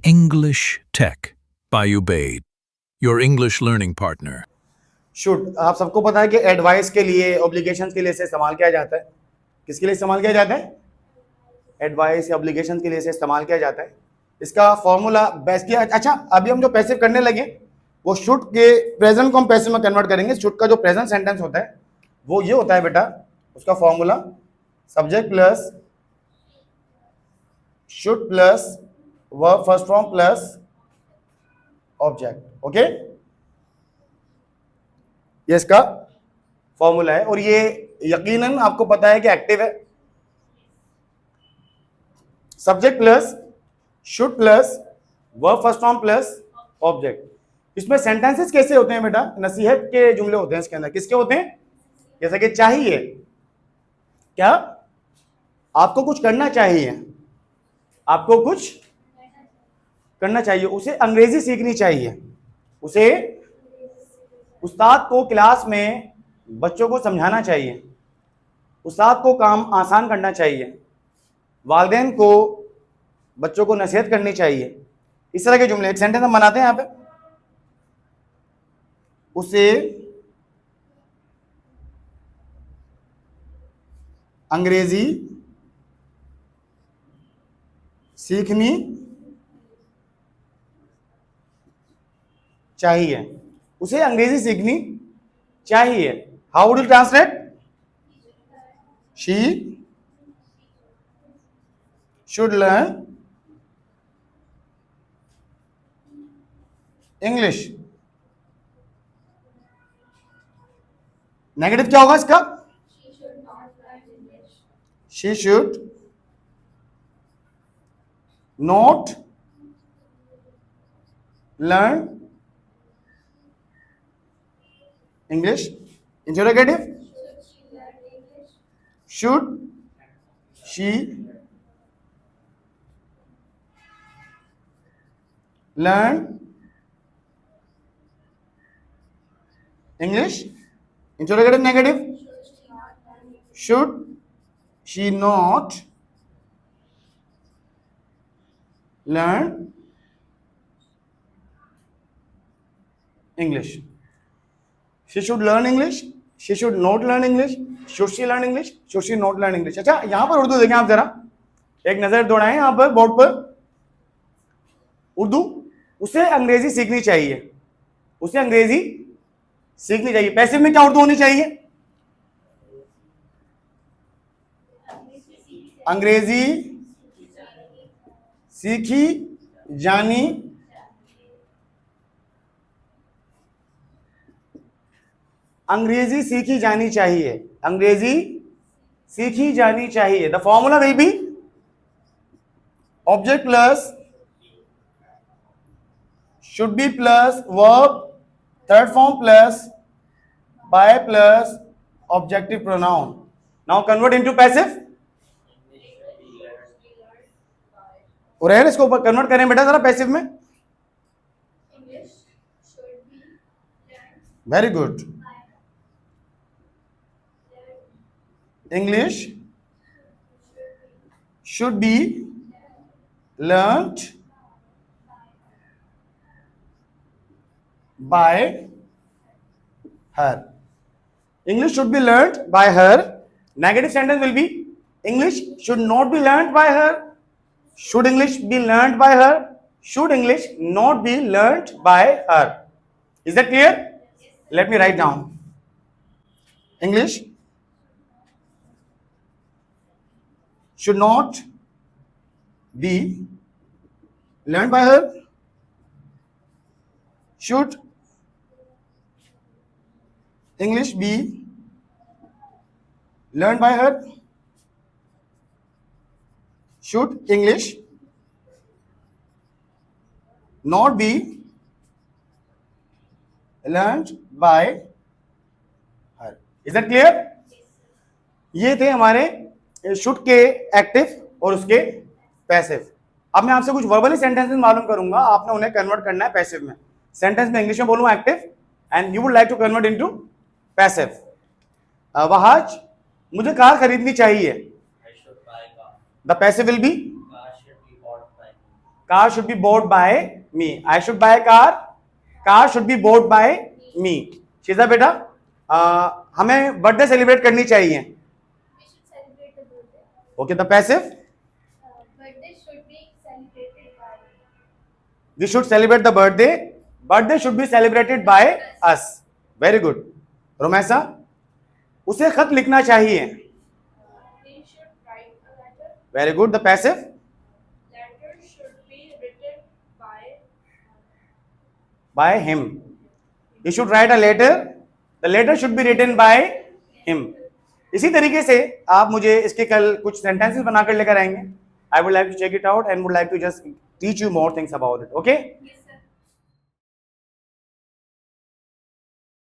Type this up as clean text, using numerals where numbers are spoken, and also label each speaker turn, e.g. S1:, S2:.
S1: English Tech by Ubaid, your English learning partner.
S2: Should आप सबको पता है कि एडवाइस के लिए, ऑब्लिगेशन के लिए इसे इस्तेमाल किया जाता है. किसके लिए इस्तेमाल किया जाता है? एडवाइस या ऑब्लिगेशन के लिए इसे इस्तेमाल किया जाता है. इसका फॉर्मूला बेस्ट किया. अच्छा, अभी हम जो पैसिव करने लगे वो शुड के प्रेजेंट को हम पैसिव में कन्वर्ट करेंगे. शुड का जो प्रेजेंट सेंटेंस होता है वो ये होता है बेटा, उसका formula subject plus should plus verb first form plus object. Okay, ये इसका फॉर्मूला है और ये यकीनन आपको पता है कि एक्टिव है. Subject plus should plus verb first form plus object. इसमें सेंटेंसेस कैसे होते हैं बेटा? नसीहत के जुमले होते हैं इसके अंदर. किसके होते हैं? जैसे कि चाहिए, क्या आपको कुछ करना चाहिए, आपको कुछ करना चाहिए. उसे अंग्रेजी सीखनी चाहिए, उसे उस्ताद को क्लास में बच्चों को समझाना चाहिए, उस्ताद को काम आसान करना चाहिए, वालिदैन को बच्चों को नसीहत करनी चाहिए. इस तरह के जुमले एक सेंटेंस हम बनाते हैं यहाँ पे. उसे अंग्रेजी सीखनी चाहिए, उसे अंग्रेजी सीखनी चाहिए. How would you translate? She should learn English. Negative क्या होगा इसका? She should not learn English. Interrogative should she learn English. Interrogative negative should she not learn English. She should learn English, she should not learn English, should she learn English, should she not learn English. अच्छा, यहां पर उर्दू देखें आप जरा, एक नजर दौड़ाएं यहां पर बोर्ड पर. उर्दू, उसे अंग्रेजी सीखनी चाहिए, उसे अंग्रेजी सीखनी चाहिए. पैसिव में क्या उर्दू होनी चाहिए? अंग्रेजी सीखी जानी अंग्रेजी सीखी जानी चाहिए, अंग्रेजी सीखी जानी चाहिए. The formula will be object plus should be plus verb third form plus by plus objective pronoun. Now convert into passive. और इसको कन्वर्ट करें बेटा जरा पैसिव में. Very good. English should be learnt by her. English should be learnt by her. Negative sentence will be English should not be learnt by her. Should English be learnt by her? Should English not be learnt by her? Is that clear? Let me write down. English should not be learned by her. Should English be learned by her? Should English not be learned by her? Is that clear? ये थे हमारे should के active और उसके passive. अब मैं आपसे कुछ वर्बली सेंटेंसेस मालूम करूंगा, आपने उन्हें कन्वर्ट करना है पैसिव में. सेंटेंस में इंग्लिश में बोलूंगा active and you would like to convert into passive. Wahaj, मुझे कार खरीदनी चाहिए. The passive will be car should be bought by me, I should buy car, car should be bought by me. Sheeza बेटा हमें birthday celebrate करनी चाहिए।
S3: We should celebrate the birthday.
S2: Okay, the passive
S3: Birthday should be celebrated by.
S2: We should celebrate the birthday, birthday should be celebrated by us. Very good. Romaisa, उसे खत लिखना चाहिए।
S3: He should write a letter.
S2: Very good. The passive
S3: Letter should be written by.
S2: By him, he should write a letter, the letter should be written by him. इसी तरीके से आप मुझे इसके कल कुछ सेंटेंसेस बनाकर लेकर आएंगे। I would like to check it out and would like to just teach you more things about it. Okay,
S3: Yes,